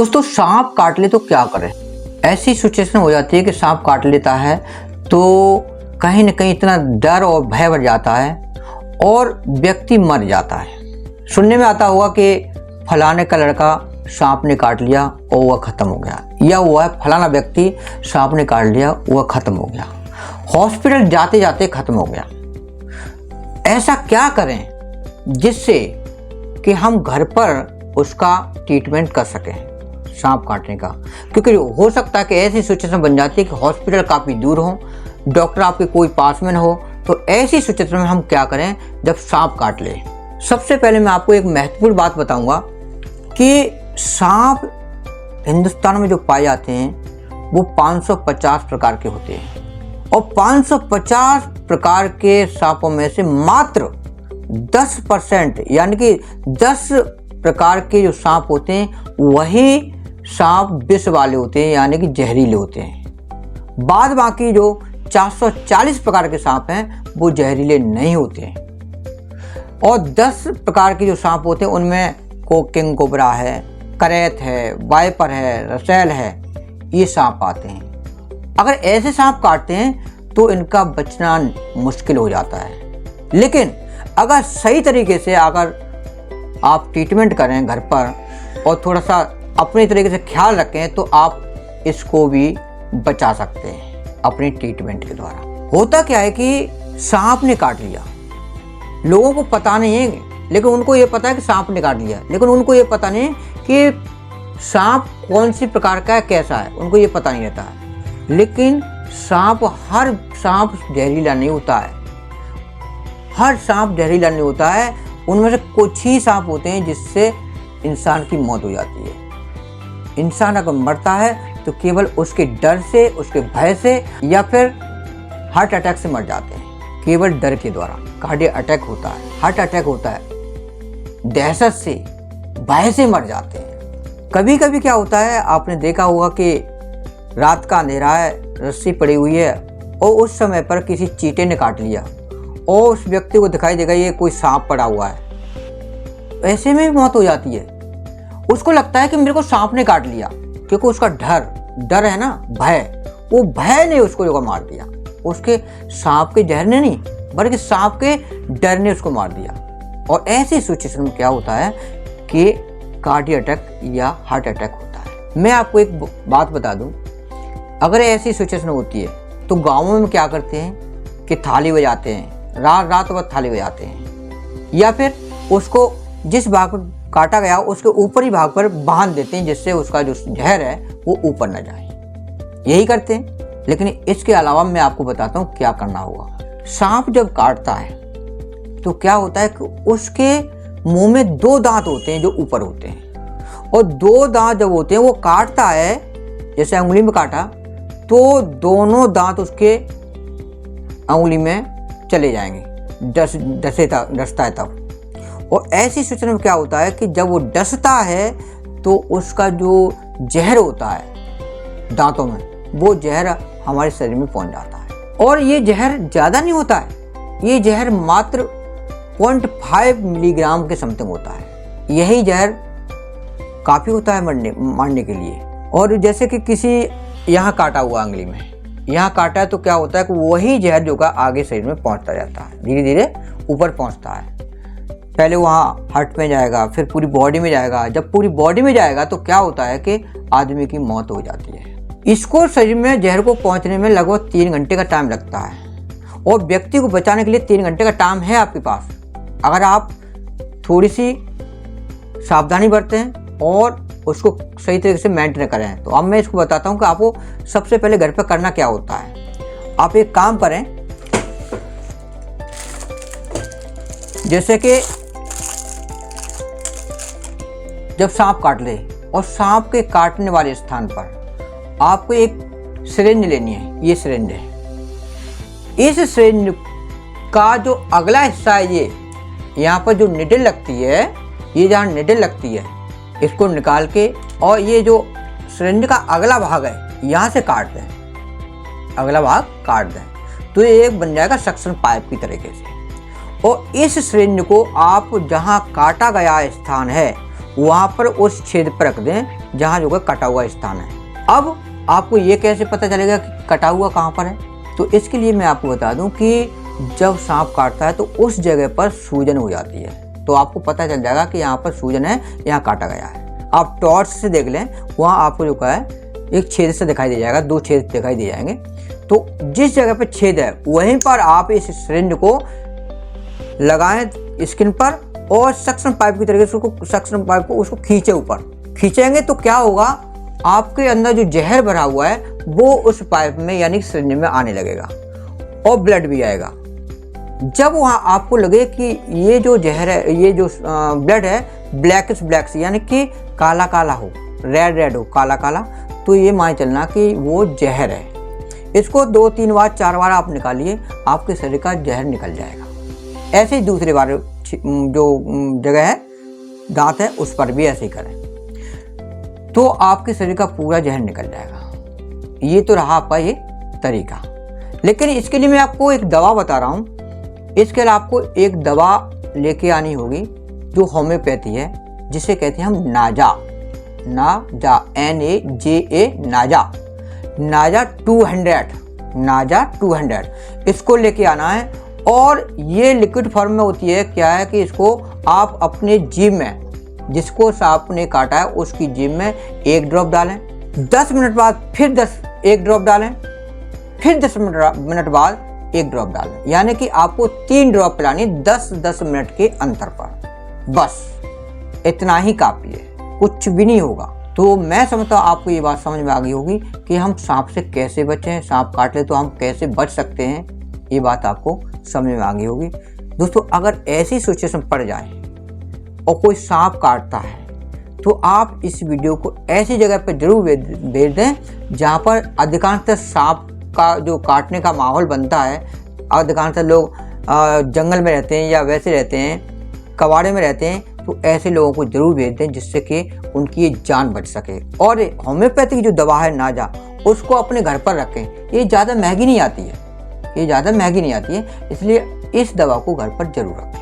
दोस्तों सांप काट ले तो क्या करें। ऐसी सिचुएशन हो जाती है कि सांप काट लेता है तो कहीं ना कहीं इतना डर और भय बढ़ जाता है और व्यक्ति मर जाता है। सुनने में आता होगा कि फलाने का लड़का सांप ने काट लिया और वह खत्म हो गया, या वह फलाना व्यक्ति सांप ने काट लिया वह खत्म हो गया, हॉस्पिटल जाते जाते खत्म हो गया। ऐसा क्या करें जिससे कि हम घर पर उसका ट्रीटमेंट कर सकें सांप काटने का, क्योंकि हो सकता है कि ऐसी सिचुएशन बन जाती है कि हॉस्पिटल काफ़ी दूर हो, डॉक्टर आपके कोई पास में न हो। तो ऐसी सिचुएशन में हम क्या करें जब सांप काट ले। सबसे पहले मैं आपको एक महत्वपूर्ण बात बताऊंगा कि सांप हिंदुस्तान में जो पाए जाते हैं वो 550 प्रकार के होते हैं और 550 प्रकार के सांपों में से मात्र 10% यानी कि 10 प्रकार के जो सांप होते हैं वही सांप विष वाले होते हैं, यानी कि जहरीले होते हैं। बाद बाकी जो 440 प्रकार के सांप हैं वो जहरीले नहीं होते हैं। और 10 प्रकार के जो सांप होते हैं उनमें किंग कोबरा है, करैत है, वाइपर है, रसेल है, ये सांप आते हैं। अगर ऐसे सांप काटते हैं तो इनका बचना मुश्किल हो जाता है, लेकिन अगर सही तरीके से अगर आप ट्रीटमेंट करें घर पर और थोड़ा सा अपने तरीके से ख्याल रखें तो आप इसको भी बचा सकते हैं अपने ट्रीटमेंट के द्वारा। होता क्या है कि सांप ने काट लिया, लोगों को पता नहीं है, लेकिन उनको ये पता है कि सांप ने काट लिया, लेकिन उनको ये पता नहीं कि सांप कौन सी प्रकार का है, कैसा है, उनको ये पता नहीं रहता है। लेकिन हर सांप जहरीला नहीं होता है, हर सांप जहरीला नहीं होता है। उनमें से कुछ ही सांप होते हैं जिससे इंसान की मौत हो जाती है। इंसान अगर मरता है तो केवल उसके डर से, उसके भय से, या फिर हार्ट अटैक से मर जाते हैं, केवल डर के द्वारा। कार्डियक अटैक होता है, हार्ट अटैक होता है, दहशत से, भय से मर जाते हैं। कभी कभी क्या होता है, आपने देखा होगा कि रात का अंधेरा है, रस्सी पड़ी हुई है और उस समय पर किसी चींटे ने काट लिया और उस व्यक्ति को दिखाई देगा ये कोई सांप पड़ा हुआ है, ऐसे में भी मौत हो जाती है। उसको लगता है कि मेरे को सांप ने काट लिया, क्योंकि उसका डर है ना, भय, वो भय ने उसको मार दिया। उसके सांप के जहर ने नहीं, बल्कि सांप के डर ने उसको मार दिया। और ऐसी सिचुएशन में क्या होता है कि कार्डियक अटैक या हार्ट अटैक होता है। मैं आपको एक बात बता दूं, अगर ऐसी सिचुएशन होती है तो गाँवों में क्या करते हैं कि थाली बजाते हैं, रात भर थाली बजाते हैं, या फिर उसको जिस भाग पर काटा गया उसके ऊपरी भाग पर बांध देते हैं जिससे उसका जो जहर है वो ऊपर न जाए। यही करते हैं। लेकिन इसके अलावा मैं आपको बताता हूँ क्या करना होगा। सांप जब काटता है तो क्या होता है कि उसके मुंह में 2 दांत होते हैं जो ऊपर होते हैं, और 2 दांत जब होते हैं वो काटता है, जैसे अंगुली में काटा तो दोनों दांत उसके अंगुली में चले जाएंगे, डसता है तब। और ऐसी सिचुएशन में क्या होता है कि जब वो डसता है तो उसका जो जहर होता है दांतों में, वो जहर हमारे शरीर में पहुंच जाता है। और ये जहर ज़्यादा नहीं होता है, ये जहर मात्र 0.5 मिलीग्राम के समथिंग होता है। यही जहर काफ़ी होता है मारने के लिए। और जैसे कि किसी यहाँ काटा हुआ अंगुली में, यहाँ काटा है तो क्या होता है कि वही जहर जो का आगे शरीर में पहुँचता जाता है, धीरे धीरे ऊपर पहुँचता है। पहले वहाँ हार्ट में जाएगा, फिर पूरी बॉडी में जाएगा। जब पूरी बॉडी में जाएगा तो क्या होता है कि आदमी की मौत हो जाती है। इसको शरीर में जहर को पहुँचने में लगभग 3 घंटे का टाइम लगता है, और व्यक्ति को बचाने के लिए 3 घंटे का टाइम है आपके पास, अगर आप थोड़ी सी सावधानी बरतें और उसको सही तरीके से मेंटेन करें। तो अब मैं इसको बताता हूँ कि आपको सबसे पहले घर पर करना क्या होता है। आप एक काम करें, जैसे कि जब सांप काट ले और सांप के काटने वाले स्थान पर आपको एक सिरिंज लेनी है। ये सिरिंज है। इस सिरिंज का जो अगला हिस्सा है, ये यहाँ पर जो निडल लगती है, ये जहाँ निडल लगती है इसको निकाल के, और ये जो सिरिंज का अगला भाग है यहाँ से काट दें, अगला भाग काट दें, तो ये एक बन जाएगा सक्शन पाइप की तरीके से। और इस सिरिंज को आप जहाँ काटा गया स्थान है वहाँ पर उस छेद पर रख दें जहाँ जो है कटा हुआ स्थान है। अब आपको ये कैसे पता चलेगा कि कटा हुआ कहाँ पर है? तो इसके लिए मैं आपको बता दूं कि जब सांप काटता है तो उस जगह पर सूजन हो जाती है, तो आपको पता चल जाएगा कि यहाँ पर सूजन है, यहाँ काटा गया है। आप टॉर्च से देख लें, वहाँ आपको जो है एक छेद से दिखाई दे जाएगा, 2 छेद दिखाई दे जाएंगे। तो जिस जगह पर छेद है वहीं पर आप इस सिरिंज को लगाएं स्किन पर और सक्शन पाइप की तरीके से उसको सक्शन पाइप को उसको खींचे, ऊपर खींचेंगे तो क्या होगा, आपके अंदर जो जहर भरा हुआ है वो उस पाइप में यानी सिरिंज में आने लगेगा और ब्लड भी आएगा। जब वहाँ आपको लगे कि ये जो जहर है, ये जो ब्लड है ब्लैक यानी कि काला काला हो, रेड हो, काला काला, तो ये मान चलना कि वो जहर है। इसको 2-3 बार 4 बार आप निकालिए, आपके शरीर का जहर निकल जाएगा। ऐसे ही दूसरी बार जो जगह है दांत है उस पर भी ऐसे ही करें तो आपके शरीर का पूरा जहर निकल जाएगा। ये तो रहा आपका ये तरीका। लेकिन इसके लिए मैं आपको एक दवा बता रहा हूँ। इसके लिए आपको एक दवा लेके आनी होगी जो होम्योपैथी है, जिसे कहते हैं हम नाजा नाजा 200 इसको लेके आना है। और ये लिक्विड फॉर्म में होती है। क्या है कि इसको आप अपने जीभ में, जिसको सांप ने काटा है उसकी जीभ में 1 ड्रॉप डालें, 10 मिनट बाद फिर 1 ड्रॉप डालें, फिर 10 मिनट बाद 1 ड्रॉप डालें, यानी कि आपको 3 ड्रॉप पिलानी 10-10 मिनट के अंतर पर। बस इतना ही काफ़ी है, कुछ भी नहीं होगा। तो मैं समझता हूँ आपको ये बात समझ में आ गई होगी कि हम सांप से कैसे बचें, सांप काट ले तो हम कैसे बच सकते हैं, ये बात आपको समझ में आ गई होगी। दोस्तों, अगर ऐसी सिचुएशन पड़ जाए और कोई सांप काटता है तो आप इस वीडियो को ऐसी जगह पर जरूर भेज दें जहाँ पर अधिकांशतः सांप का जो काटने का माहौल बनता है। अधिकांशतः लोग जंगल में रहते हैं या वैसे रहते हैं, कबाड़े में रहते हैं, तो ऐसे लोगों को जरूर भेज दें जिससे कि उनकी ये जान बच सके। और होम्योपैथी की जो दवा है नाजा, उसको अपने घर पर रखें। ये ज़्यादा महंगी नहीं आती है, इसलिए इस दवा को घर पर जरूर रखें।